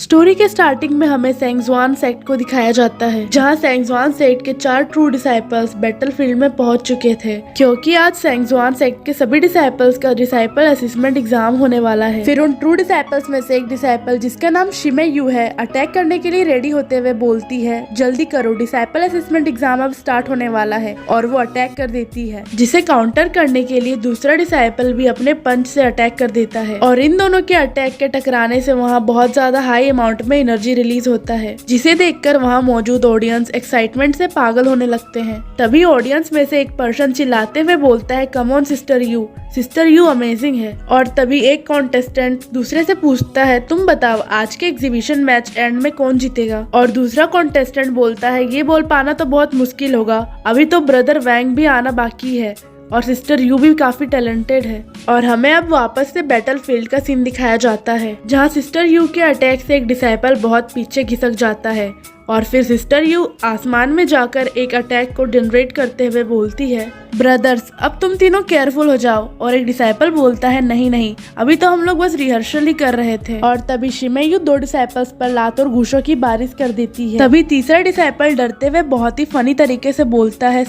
Story के starting में हमें सेंगजुआन सेक्ट को दिखाया जाता है, जहां सेंगजुआन सेक्ट के 4 ट्रू डिसाइपल्स बैटलफील्ड में पहुंच चुके थे, क्योंकि आज सेंगजुआन सेक्ट के सभी डिसाइपल्स का डिसाइपल असेसमेंट एग्जाम होने वाला है। फिर उन ट्रू डिसाइपल्स में से एक डिसाइपल जिसका नाम शिमे यू है, अटैक करने के लिए रेडी होते हुए बोलती है, जल्दी करो, डिसाइपल असेसमेंट एग्जाम अब स्टार्ट होने वाला है, और वो अटैक कर देती है, जिसे काउंटर करने के लिए दूसरा डिसाइपल भी अपने पंच से अटैक कर देता है, और इन दोनों के अटैक के टकराने से वहाँ बहुत ज्यादा हाई अमाउंट में एनर्जी रिलीज होता है, जिसे देखकर वहाँ मौजूद ऑडियंस एक्साइटमेंट से पागल होने लगते हैं। तभी ऑडियंस में से एक पर्सन चिल्लाते हुए बोलता है, come on sister you amazing है। और तभी एक कॉन्टेस्टेंट दूसरे से पूछता है, तुम बताओ आज के एग्जीबिशन मैच एंड में कौन जीतेगा। और दूसरा कॉन्टेस्टेंट बोलता है, ये बोल पाना तो बहुत मुश्किल होगा, अभी तो ब्रदर वैंग भी आना बाकी है और सिस्टर यू भी काफी टैलेंटेड है। और हमें अब वापस से बैटलफील्ड का सीन दिखाया जाता है, जहां सिस्टर यू के अटैक से एक डिसाइपल बहुत पीछे खिसक जाता है, और फिर सिस्टर यू आसमान में जाकर एक अटैक को जनरेट करते हुए बोलती है, ब्रदर्स अब तुम तीनों केयरफुल हो जाओ। और एक डिसाइपल बोलता है, नहीं अभी तो हम लोग बस रिहर्सल ही कर रहे थे। और तभी शिमे यू 2 डिसाइपल्स पर लात और घूंसों की बारिश कर देती है। तभी तीसरा डिसाइपल डरते हुए बहुत ही फनी तरीके से बोलता है,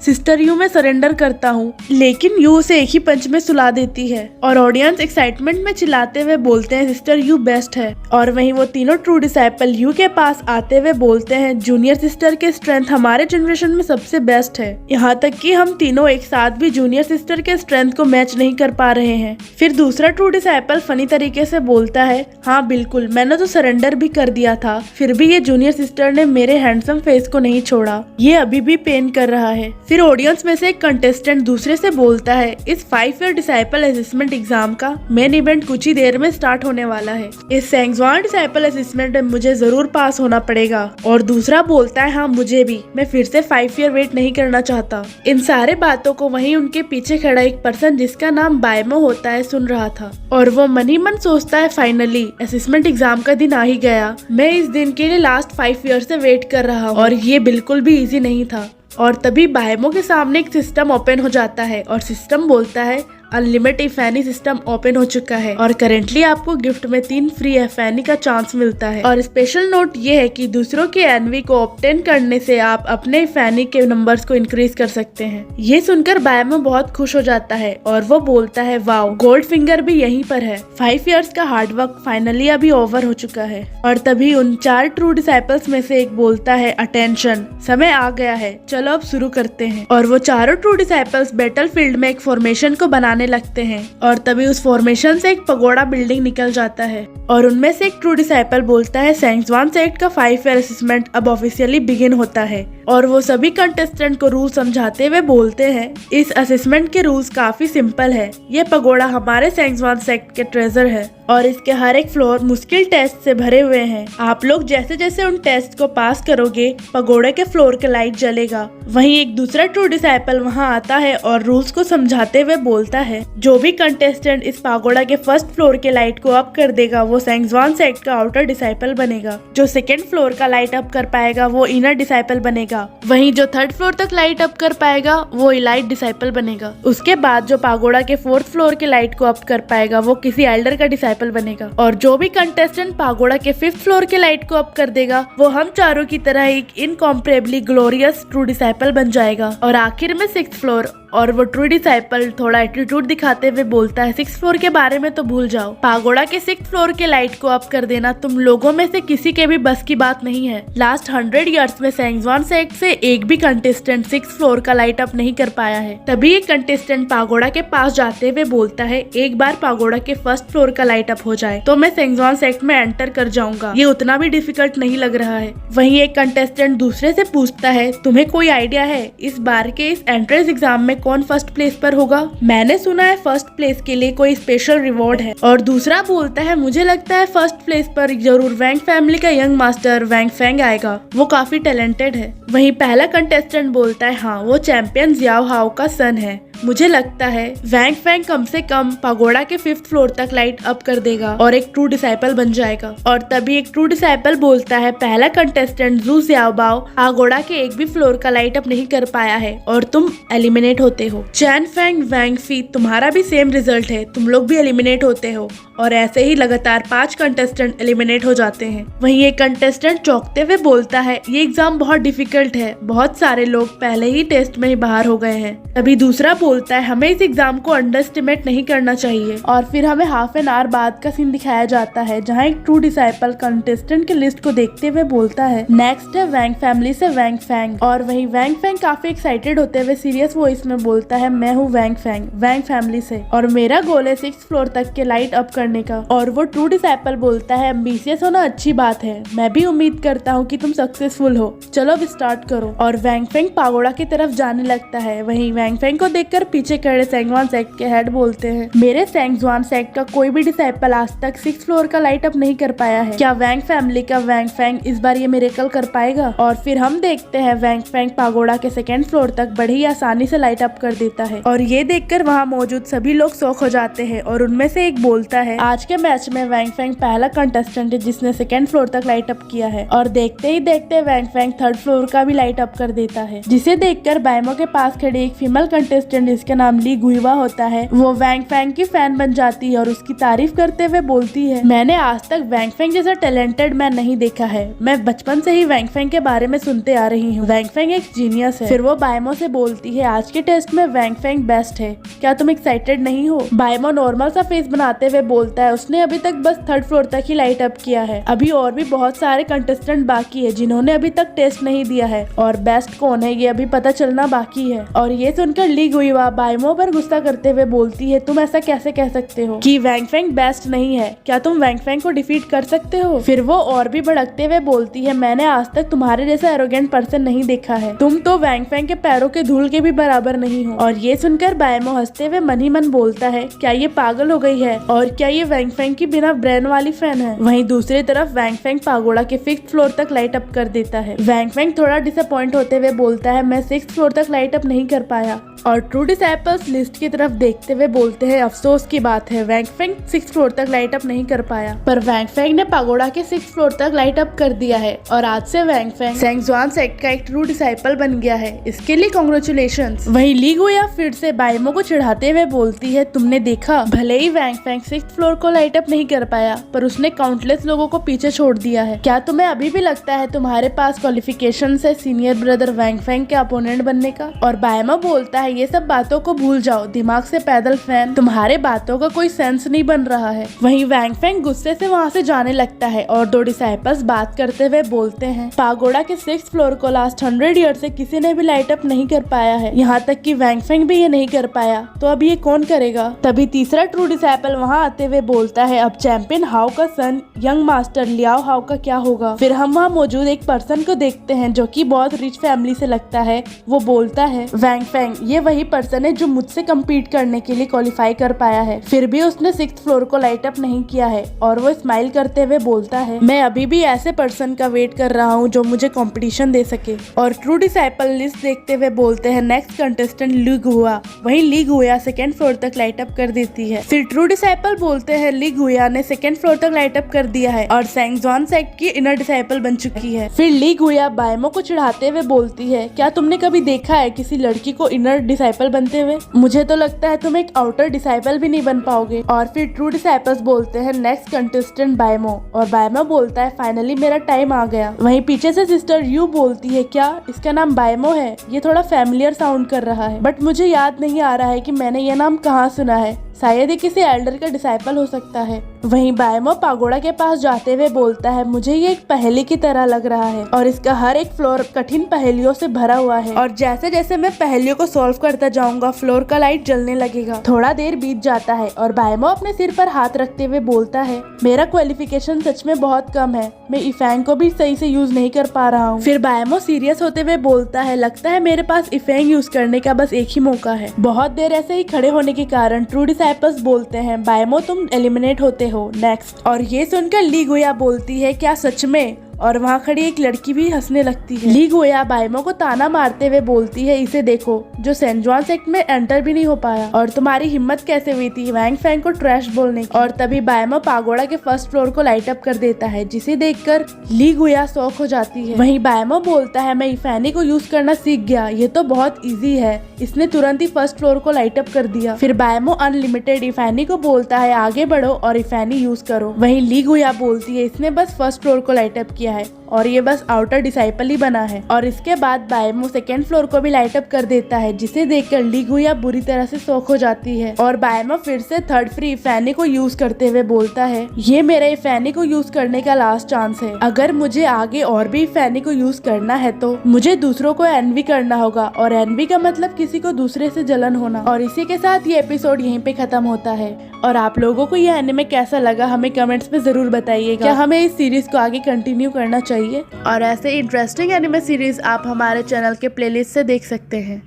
सिस्टर यू मैं सरेंडर करता हूँ, लेकिन यू उसे एक ही पंच में सुला देती है। और ऑडियंस एक्साइटमेंट में चिल्लाते हुए बोलते हैं, सिस्टर यू बेस्ट है। और वहीं वो तीनों ट्रू डिसाइपल यू के पास आते हुए बोलते हैं, जूनियर सिस्टर के स्ट्रेंथ हमारे जनरेशन में सबसे बेस्ट है, यहाँ तक कि हम तीनों एक साथ भी जूनियर सिस्टर के स्ट्रेंथ को मैच नहीं कर पा रहे हैं। फिर दूसरा ट्रू डिसाइपल फनी तरीके से बोलता है, हाँ बिल्कुल, मैंने तो सरेंडर भी कर दिया था, फिर भी ये जूनियर सिस्टर ने मेरे हैंडसम फेस को नहीं छोड़ा, ये अभी भी पेन कर रहा है। फिर ऑडियंस में से एक कंटेस्टेंट दूसरे से बोलता है, इस 5 ईयर डिसाइपल असेसमेंट एग्जाम का मेन इवेंट कुछ ही देर में स्टार्ट होने वाला है, इस सेंगजुआन डिसाइपल असेसमेंट में मुझे जरूर पास होना पड़ेगा। और दूसरा बोलता है, हाँ मुझे भी, मैं फिर से 5 ईयर वेट नहीं करना चाहता। इन सारे बातों को वहीं उनके पीछे खड़ा एक पर्सन जिसका नाम बायमो होता है सुन रहा था, और वो मन ही मन सोचता है, फाइनली असेसमेंट एग्जाम का दिन आ ही गया, मैं इस दिन के लिए लास्ट 5 ईयर से वेट कर रहा हूँ, और ये बिल्कुल भी इजी नहीं था। और तभी बायमो के सामने एक सिस्टम ओपन हो जाता है, और सिस्टम बोलता है, अनलिमिटेड एफएनई सिस्टम ओपन हो चुका है, और करेंटली आपको गिफ्ट में 3 फ्री एफएनई का चांस मिलता है। और स्पेशल नोट ये है कि दूसरों के एनवी को ऑब्टेन करने से आप अपने एफएनई के नंबर्स को इंक्रीज कर सकते हैं। ये सुनकर बायमो बहुत खुश हो जाता है, और वो बोलता है, वाओ, गोल्ड फिंगर भी यहीं पर है, 5 इयर्स का हार्डवर्क फाइनली अभी ओवर हो चुका है। और तभी उन 4 ट्रू डिसाइपल्स में से एक बोलता है, अटेंशन, समय आ गया है, चलो अब शुरू करते हैं। और वो चारों ट्रू डिसाइपल्स बैटलफील्ड में एक फॉर्मेशन को बनाने लगते हैं, और तभी उस फॉर्मेशन से एक पगोड़ा बिल्डिंग निकल जाता है, और उनमें से एक ट्रू डिसाइपल बोलता है, सेंगजुआन सेक्ट का 5 ईयर असेसमेंट अब ऑफिशियली बिगिन होता है। और वो सभी कंटेस्टेंट को रूल समझाते हुए बोलते हैं, इस असेसमेंट के रूल्स काफी सिंपल है, ये पगोड़ा हमारे सेंगजुआन सेक्ट के ट्रेजर है, और इसके हर एक फ्लोर मुश्किल टेस्ट से भरे हुए हैं, आप लोग जैसे जैसे उन टेस्ट को पास करोगे, पगोड़े के फ्लोर के लाइट जलेगा। वहीं एक दूसरा ट्रू डिसाइपल वहां आता है और रूल्स को समझाते हुए बोलता है, जो भी कंटेस्टेंट इस पागोड़ा के फर्स्ट फ्लोर के लाइट को अप कर देगा, वो सेंगजुआन सेक्ट का आउटर डिसाइपल बनेगा, जो सेकेंड फ्लोर का लाइट अप कर पाएगा वो इनर डिसाइपल बनेगा, वहीं जो 3rd फ्लोर तक लाइट अप कर पाएगा वो इलाइट डिसाइपल बनेगा। उसके बाद जो पागोड़ा के 4th फ्लोर के लाइट को अप कर पाएगा वो किसी एल्डर का डिसाइपल बनेगा, और जो भी कंटेस्टेंट पागोड़ा के 5th फ्लोर के लाइट को अप कर देगा वो हम चारों की तरह एक इनकॉम्परेबली ग्लोरियस ट्रू डिसाइपल बन जाएगा। और आखिर में 6th फ्लोर, और वो ट्रू डिसाइपल थोड़ा एटीट्यूड दिखाते हुए बोलता है, 6th फ्लोर के बारे में तो भूल जाओ, पागोड़ा के 6th फ्लोर के लाइट को अप कर देना तुम लोगों में से किसी के भी बस की बात नहीं है। लास्ट 100 इयर्स में सेंगजुआन सेक्ट से एक भी कंटेस्टेंट 6th फ्लोर का लाइट अप नहीं कर पाया है। तभी एक कंटेस्टेंट पागोड़ा के पास जाते हुए बोलता है, एक बार पागोड़ा के 1st फ्लोर का लाइट अप हो जाए तो मैं सेंगजुआन सेक्ट में एंटर कर जाऊंगा, ये उतना भी डिफिकल्ट नहीं लग रहा है। वहीं एक कंटेस्टेंट दूसरे से पूछता है, तुम्हें कोई आइडिया है इस बार के इस एंट्रेंस एग्जाम में कौन फर्स्ट प्लेस पर होगा? मैंने सुना है फर्स्ट प्लेस के लिए कोई स्पेशल रिवॉर्ड है। और दूसरा बोलता है, मुझे लगता है फर्स्ट प्लेस पर जरूर वैंग फैमिली का यंग मास्टर वैंग फेंग आएगा, वो काफी टैलेंटेड है। वहीं पहला कंटेस्टेंट बोलता है, हाँ वो चैंपियन जियाओ हाओ का सन है, मुझे लगता है वैंग फैंग कम से कम पगोड़ा के 5th फ्लोर तक लाइट अप कर देगा और एक ट्रू डिसाइपल बन जाएगा। और तभी एक ट्रू डिसाइपल बोलता है, पहला कंटेस्टेंट जू ज़ियाओबाओ पगोड़ा के एक भी फ्लोर का लाइट अप नहीं कर पाया है और तुम एलिमिनेट होते हो। चैन फैंग, वैंग फी, तुम्हारा भी सेम रिजल्ट है, तुम लोग भी एलिमिनेट होते हो। और ऐसे ही लगातार 5 कंटेस्टेंट एलिमिनेट हो जाते हैं। वहीं एक कंटेस्टेंट चौंकते हुए बोलता है, ये एग्जाम बहुत डिफिकल्ट है, बहुत सारे लोग पहले ही टेस्ट में ही बाहर हो गए हैं। तभी दूसरा बोलता है, हमें इस एग्जाम को अंडर एस्टिमेट नहीं करना चाहिए। और फिर हमें हाफ एन आवर बाद का सीन दिखाया जाता है जहाँ एक ट्रू डिसाइपल कंटेस्टेंट की लिस्ट को देखते हुए बोलता है, नेक्स्ट है वैंग फैमिली से वैंग फैंग। और वहीं वैंग फैंग काफी एक्साइटेड होते हुए सीरियस वॉइस में बोलता है, मैं हूँ वैंग फैंग, वैंग फैमिली से, और मेरा गोल है 6th फ्लोर तक के लाइट अप करने का। और वो ट्रू डिसाइपल बोलता है, एम्बिशियस होना अच्छी बात है, मैं भी उम्मीद करता हूँ कि तुम सक्सेसफुल हो, चलो अब स्टार्ट करो। और वैंग फैंग पगोड़ा की तरफ जाने लगता है। वहीं वैंग फैंग को देखकर पीछे खड़े सेंगवान सेक्ट के हेड बोलते हैं, मेरे सेंगवान सेक्ट का कोई भी डिसाइपल आज तक 6th फ्लोर का लाइट अप नहीं कर पाया है, क्या वैंग फैमिली का वैंग फैंग इस बार ये मिरेकल कर पाएगा? और फिर हम देखते हैं वैंग फैंग पगोड़ा के 2nd फ्लोर तक बड़ी ही आसानी से लाइट अप कर देता है। और ये देखकर वहाँ मौजूद सभी लोग शॉक हो जाते हैं और उनमें से एक बोलता है, आज के मैच में वैंग फैंग पहला कंटेस्टेंट है जिसने 2nd फ्लोर तक लाइट अप किया है। और देखते ही देखते वैंग फैंग 3rd फ्लोर का भी लाइट अप कर देता है, जिसे देखकर बायमो के पास खड़ी एक फीमेल कंटेस्टेंट जिसका नाम ली गुइवा होता है, वो वैंग फैंग की फैन बन जाती है और उसकी तारीफ करते हुए बोलती है, मैंने आज तक वैंग फैंग जैसा टैलेंटेड मैन नहीं देखा है, मैं बचपन से ही वैंग फैंग के बारे में सुनते आ रही हूँ, वैंग फैंग एक जीनियस है। फिर वो बायमो से बोलती है, आज के टेस्ट में वैंग फैंग बेस्ट है, क्या तुम एक्साइटेड नहीं हो? बायमो नॉर्मल सा फेस बनाते हुए बोलता है, उसने अभी तक बस 3rd फ्लोर तक ही लाइट अप किया है, अभी और भी बहुत सारे कंटेस्टेंट बाकी है जिन्होंने अभी तक टेस्ट नहीं दिया है और बेस्ट कौन है ये अभी पता चलना बाकी है। और ये सुनकर ली गुइवा बायमो पर गुस्सा करते हुए बोलती है, तुम ऐसा कैसे कह सकते हो कि वैंग फैंग बेस्ट नहीं है, क्या तुम वैंग फैंग को डिफीट कर सकते हो? फिर वो और भी भड़कते हुए बोलती है, मैंने आज तक तुम्हारे जैसा एरोगेंट पर्सन नहीं देखा है, तुम तो वैंग फैंग के पैरों के धूल के भी बराबर नहीं हो। और ये सुनकर बायमो हंसते हुए मन ही मन बोलता है, क्या ये पागल हो गई है और क्या ये वैंग फैंग की बिना ब्रेन वाली फैन है? वहीं दूसरी तरफ वैंग फैंग पगोड़ा के 5th फ्लोर तक लाइट अप कर देता है। वैंग फैंग थोड़ा डिसअपॉइंट होते हुए बोलता है, मैं 6th फ्लोर तक लाइट अप नहीं कर पाया। और ट्रू डिसाइपल्स लिस्ट की तरफ देखते हुए बोलते हैं, अफसोस की बात है, वैंग फैंग 6th फ्लोर तक लाइट अप नहीं कर पाया, पर वैंग फैंग ने पगोड़ा के 6th फ्लोर तक लाइट अप कर दिया है और आज से वैंग फैंग सेंगजुआन सेक्ट का एक ट्रू डिसाइपल बन गया है, इसके लिए कांग्रेचुलेशंस। वहीं ली गुइया फिर से बायमो को चिढ़ाते हुए बोलती है, तुमने देखा, भले ही वैंग फैंग 6th फ्लोर को लाइट अप नहीं कर पाया पर उसने काउंटलेस लोगों को पीछे छोड़ दिया है, क्या तुम्हें अभी भी लगता है तुम्हारे पास क्वालिफिकेशन है सीनियर ब्रदर वैंग फैंग के अपोनेंट बनने का? और बायमो बोलता है, ये सब बातों को भूल जाओ, दिमाग से पैदल फैन, तुम्हारे बातों का कोई सेंस नहीं बन रहा है। वहीं वैंग फैंग गुस्से से वहाँ से जाने लगता है और 2 डिसाइपल्स बात करते हुए बोलते हैं, पगोड़ा के 6th फ्लोर को लास्ट 100 ईयर से किसी ने भी लाइट अप नहीं कर पाया है, यहाँ तक कि वैंग फैंग भी ये नहीं कर पाया, तो अब ये कौन करेगा? तभी तीसरा ट्रू डिसाइपल वहाँ आते हुए बोलता है, अब चैंपियन हाउ का सन यंग मास्टर लियाओ हाउ का क्या होगा? फिर हम वहाँ मौजूद एक पर्सन को देखते हैं जो कि बहुत रिच फैमिली से लगता है, वो बोलता है, वैंग फैंग ये वही पर्सन है जो मुझसे कम्पीट करने के लिए क्वालिफाई कर पाया है, फिर भी उसने 6th फ्लोर को लाइट अप नहीं किया है। और वो स्माइल करते हुए बोलता है, मैं अभी भी ऐसे पर्सन का वेट कर रहा हूँ जो मुझे कंपटीशन दे सके। और ट्रू डिसाइपल लिस्ट देखते हुए बोलते हैं, नेक्स्ट कंटेस्टेंट ली गुइया। वहीं ली गुइया 2nd फ्लोर तक लाइट अप कर देती है। फिर ट्रू डिसाइपल बोलते हैं, ली गुइया ने 2nd फ्लोर तक लाइट अप कर दिया है और सेंगजुआन सेक्ट की इनर डिसाइपल बन चुकी है। फिर ली गुइया बायमो को चिढ़ाते हुए बोलती है, क्या तुमने कभी देखा है किसी लड़की को इनर डिसाइपल बनते हुए? मुझे तो लगता है तुम एक आउटर डिसाइपल भी नहीं बन पाओगे। और फिर ट्रू डिसाइपल्स बोलते हैं, नेक्स्ट कंटेस्टेंट बायमो। और बायमो बोलता है, फाइनली मेरा टाइम आ गया। वहीं पीछे से सिस्टर यू बोलती है, क्या इसका नाम बायमो है? ये थोड़ा फैमिलियर साउंड कर रहा है, बट मुझे याद नहीं आ रहा है कि मैंने ये नाम कहाँ सुना है, शायद ये किसी एल्डर का डिसाइपल हो सकता है। वहीं बायमो पगोड़ा के पास जाते हुए बोलता है, मुझे ये एक पहेली की तरह लग रहा है और इसका हर एक फ्लोर कठिन पहेलियों से भरा हुआ है और जैसे जैसे मैं पहेलियों को सॉल्व करता जाऊंगा फ्लोर का लाइट जलने लगेगा। थोड़ा देर बीत जाता है और बायमो अपने सिर पर हाथ रखते हुए बोलता है, मेरा क्वालिफिकेशन सच में बहुत कम है, मैं इफेंग को भी सही से यूज नहीं कर पा रहा हूँ। फिर बायमो सीरियस होते हुए बोलता है, लगता है मेरे पास इफेंग यूज करने का बस एक ही मौका है। बहुत देर ऐसे ही खड़े होने के कारण ट्रू डिसाइपल्स बोलते हैं, बायमो तुम एलिमिनेट होते हो, नेक्स्ट। और ये सुनकर ली गुइया बोलती है, क्या सच में? और वहाँ खड़ी एक लड़की भी हंसने लगती है। ली गुया बायमो को ताना मारते हुए बोलती है, इसे देखो जो सेंट जॉन सेक्ट में एंटर भी नहीं हो पाया, और तुम्हारी हिम्मत कैसे हुई थी वैंग फैंग को ट्रैश बोलने की। और तभी बायमो पागोड़ा के फर्स्ट फ्लोर को लाइट अप कर देता है, जिसे देखकर ली गुया शॉक हो जाती है। वहीं बायमो बोलता है, मैं इफैनी को यूज करना सीख गया, ये तो बहुत इजी है। इसने तुरंत ही फर्स्ट फ्लोर को लाइट अप कर दिया। फिर बायमो अनलिमिटेड इफैनी को बोलता है, आगे बढ़ो और इफैनी यूज करो। वहीं ली गुया बोलती है, इसने बस फर्स्ट फ्लोर को लाइट अप किया है और ये बस आउटर डिसाइपल ही बना है। और इसके बाद बायमो सेकेंड फ्लोर को भी लाइट अप कर देता है, जिसे देखकर ली गुया बुरी तरह से शॉक हो जाती है। और बायमो फिर से थर्ड फ्री इफैनी को यूज करते हुए बोलता है, ये मेरे इफैनी को यूज करने का लास्ट चांस है। अगर मुझे आगे और भी इफैनी को यूज करना है तो मुझे दूसरों को एनवी करना होगा, और एनवी का मतलब किसी को दूसरे से जलन होना। और इसी के साथ ये एपिसोड यहीं पे खत्म होता है। और आप लोगों को ये एनिमे कैसा लगा हमें कमेंट्स में जरूर बताइएगा। क्या हमें इस सीरीज को आगे कंटिन्यू करना चाहिए? और ऐसे इंटरेस्टिंग एनिमे सीरीज आप हमारे चैनल के प्लेलिस्ट से देख सकते हैं।